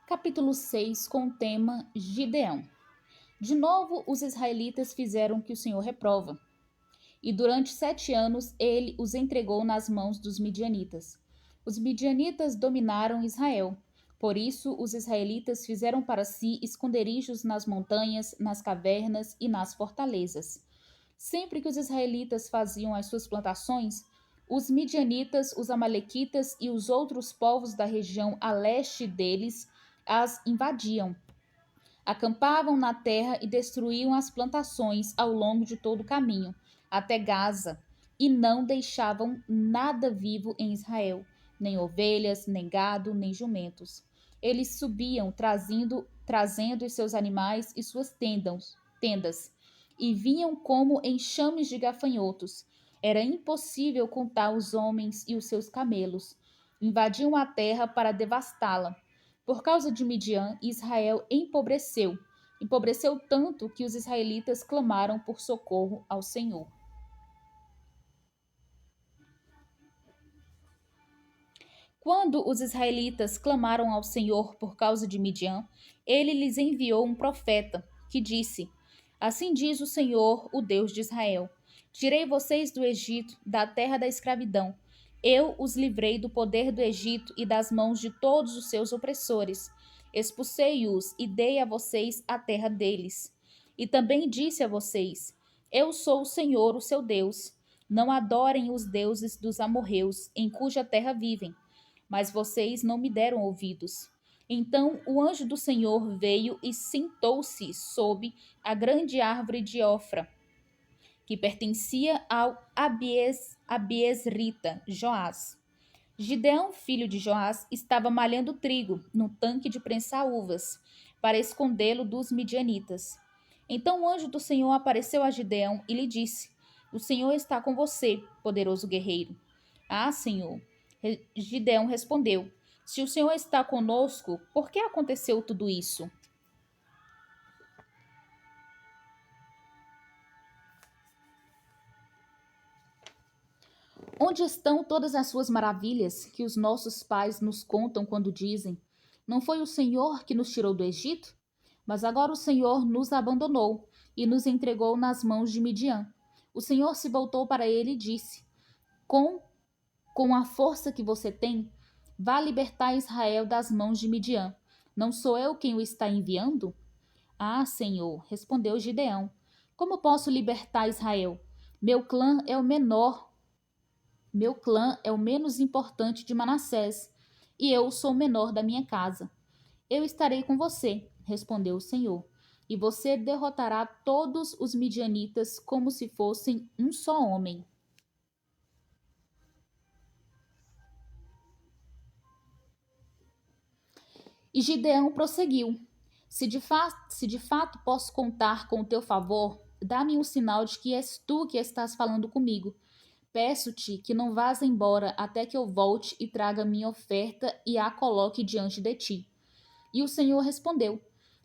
Capítulo 6, com o tema Gideão. De novo, os israelitas fizeram o que o Senhor reprova. E durante 7 anos ele os entregou nas mãos dos midianitas. Os midianitas dominaram Israel. Por isso, os israelitas fizeram para si esconderijos nas montanhas, nas cavernas e nas fortalezas. Sempre que os israelitas faziam as suas plantações, os midianitas, os amalequitas e os outros povos da região a leste deles as invadiam. Acampavam na terra e destruíam as plantações ao longo de todo o caminho, até Gaza, e não deixavam nada vivo em Israel, nem ovelhas, nem gado, nem jumentos. Eles subiam trazendo os seus animais e suas tendas, e vinham como enxames de gafanhotos. Era impossível contar os homens e os seus camelos. Invadiam a terra para devastá-la. Por causa de Midian, Israel empobreceu tanto que os israelitas clamaram por socorro ao Senhor. Quando os israelitas clamaram ao Senhor por causa de Midian, ele lhes enviou um profeta que disse: Assim diz o Senhor, o Deus de Israel: Tirei vocês do Egito, da terra da escravidão. Eu os livrei do poder do Egito e das mãos de todos os seus opressores. Expulsei-os e dei a vocês a terra deles. E também disse a vocês: Eu sou o Senhor, o seu Deus. Não adorem os deuses dos amorreus, em cuja terra vivem, mas vocês não me deram ouvidos. Então o anjo do Senhor veio e sentou-se sob a grande árvore de Ofra, que pertencia ao Abiesrita, Joás. Gideão, filho de Joás, estava malhando trigo no tanque de prensar uvas, para escondê-lo dos midianitas. Então o anjo do Senhor apareceu a Gideão e lhe disse: O Senhor está com você, poderoso guerreiro. Ah, Senhor. Gideão respondeu: Se o Senhor está conosco, por que aconteceu tudo isso? Onde estão todas as suas maravilhas que os nossos pais nos contam quando dizem: Não foi o Senhor que nos tirou do Egito? Mas agora o Senhor nos abandonou e nos entregou nas mãos de Midian. O Senhor se voltou para ele e disse: Com, com a força que você tem, vá libertar Israel das mãos de Midian. Não sou eu quem o está enviando? Ah, Senhor, respondeu Gideão. Como posso libertar Israel? Meu clã é o menor, meu clã é o menos importante de Manassés, e eu sou o menor da minha casa. Eu estarei com você, respondeu o Senhor, e você derrotará todos os midianitas como se fossem um só homem. E Gideão prosseguiu: se de fato posso contar com o teu favor, dá-me um sinal de que és tu que estás falando comigo. Peço-te que não vás embora até que eu volte e traga minha oferta e a coloque diante de ti. E o Senhor respondeu: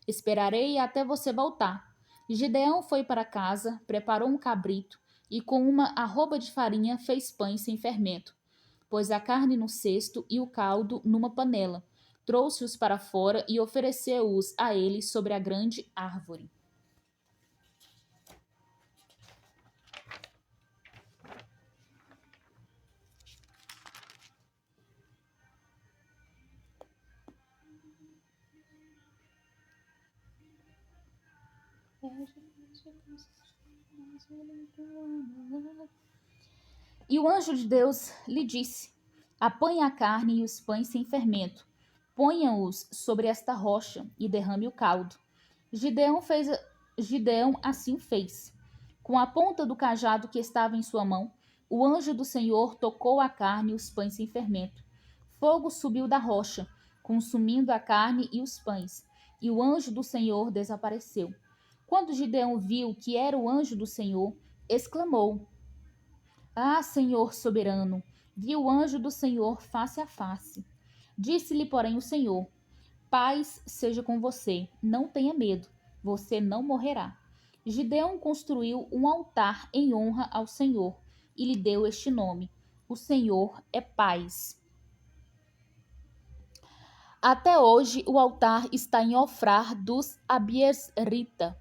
Esperarei até você voltar. E Gideão foi para casa, preparou um cabrito e com uma arroba de farinha fez pães sem fermento. Pôs a carne no cesto e o caldo numa panela. Trouxe-os para fora e ofereceu-os a eles sobre a grande árvore. E o anjo de Deus lhe disse: Apanhe a carne e os pães sem fermento, ponha-os sobre esta rocha e derrame o caldo. Gideão assim fez. Com a ponta do cajado que estava em sua mão, o anjo do Senhor tocou a carne e os pães sem fermento. Fogo subiu da rocha, consumindo a carne e os pães, e o anjo do Senhor desapareceu. Quando Gideão viu que era o anjo do Senhor, exclamou: Ah, Senhor soberano, vi o anjo do Senhor face a face. Disse-lhe, porém, o Senhor: Paz seja com você, não tenha medo, você não morrerá. Gideão construiu um altar em honra ao Senhor e lhe deu este nome: O Senhor é paz. Até hoje, o altar está em Ofrá dos Abiesrita.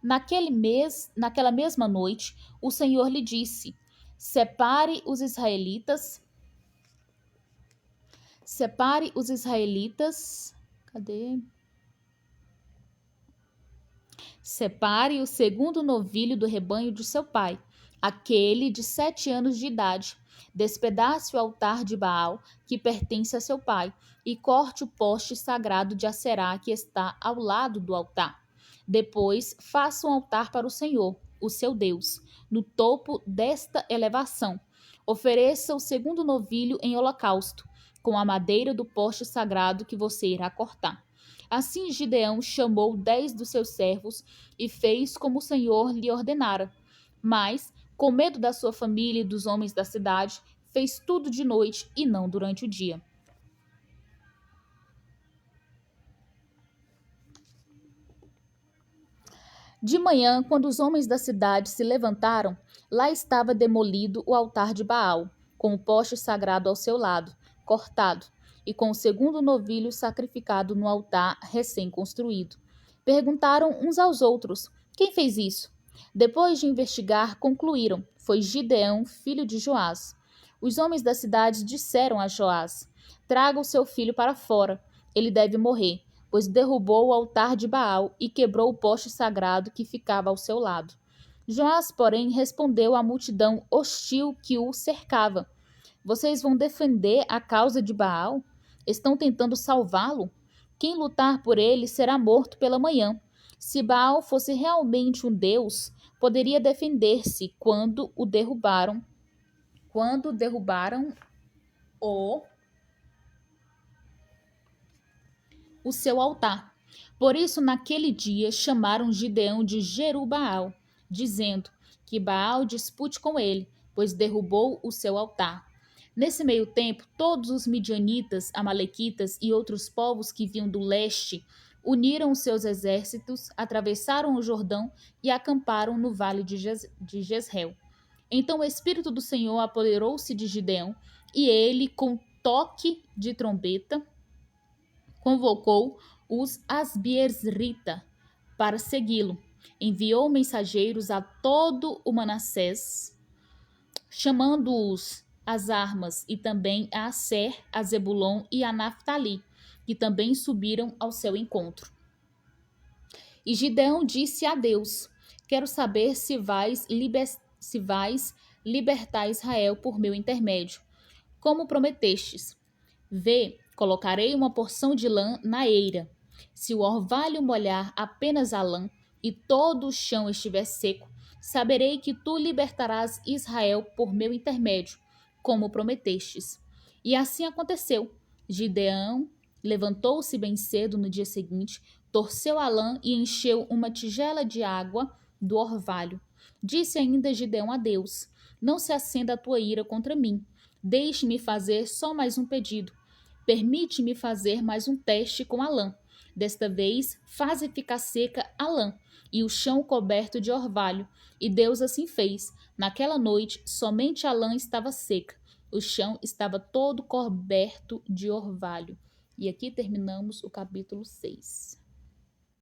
Naquela mesma noite, o Senhor lhe disse: separe os israelitas, cadê? Separe o segundo novilho do rebanho de seu pai, aquele de 7 anos de idade. Despedace o altar de Baal, que pertence a seu pai, e corte o poste sagrado de Aserá que está ao lado do altar. Depois, faça um altar para o Senhor, o seu Deus, no topo desta elevação. Ofereça o segundo novilho em holocausto, com a madeira do poste sagrado que você irá cortar. Assim Gideão chamou 10 dos seus servos e fez como o Senhor lhe ordenara. Mas, com medo da sua família e dos homens da cidade, fez tudo de noite e não durante o dia. De manhã, quando os homens da cidade se levantaram, lá estava demolido o altar de Baal, com o poste sagrado ao seu lado, cortado, e com o segundo novilho sacrificado no altar recém-construído. Perguntaram uns aos outros: quem fez isso? Depois de investigar, concluíram: foi Gideão, filho de Joás. Os homens da cidade disseram a Joás: traga o seu filho para fora, ele deve morrer, pois derrubou o altar de Baal e quebrou o poste sagrado que ficava ao seu lado. Joás, porém, respondeu à multidão hostil que o cercava: vocês vão defender a causa de Baal? Estão tentando salvá-lo? Quem lutar por ele será morto pela manhã. Se Baal fosse realmente um deus, poderia defender-se quando derrubaram o seu altar. Por isso, naquele dia, chamaram Gideão de Jerubbaal, dizendo: que Baal dispute com ele, pois derrubou o seu altar. Nesse meio tempo, todos os midianitas, amalequitas e outros povos que vinham do leste uniram os seus exércitos, atravessaram o Jordão e acamparam no vale de Jezreel. Então o Espírito do Senhor apoderou-se de Gideão, e ele, com toque de trombeta, convocou os Asbiesrita para segui-lo. Enviou mensageiros a todo o Manassés, chamando-os às armas, e também a Aser, a Zebulon e a Naftali, que também subiram ao seu encontro. E Gideão disse a Deus: quero saber se vais libertar Israel por meu intermédio, como prometestes. Vê, colocarei uma porção de lã na eira. Se o orvalho molhar apenas a lã e todo o chão estiver seco, saberei que tu libertarás Israel por meu intermédio, como prometestes. E assim aconteceu. Gideão levantou-se bem cedo no dia seguinte, torceu a lã e encheu uma tigela de água do orvalho. Disse ainda Gideão a Deus: não se acenda a tua ira contra mim. Deixe-me fazer só mais um pedido. Permite-me fazer mais um teste com a lã. Desta vez, faze ficar seca a lã e o chão coberto de orvalho. E Deus assim fez. Naquela noite, somente a lã estava seca. O chão estava todo coberto de orvalho. E aqui terminamos o capítulo 6.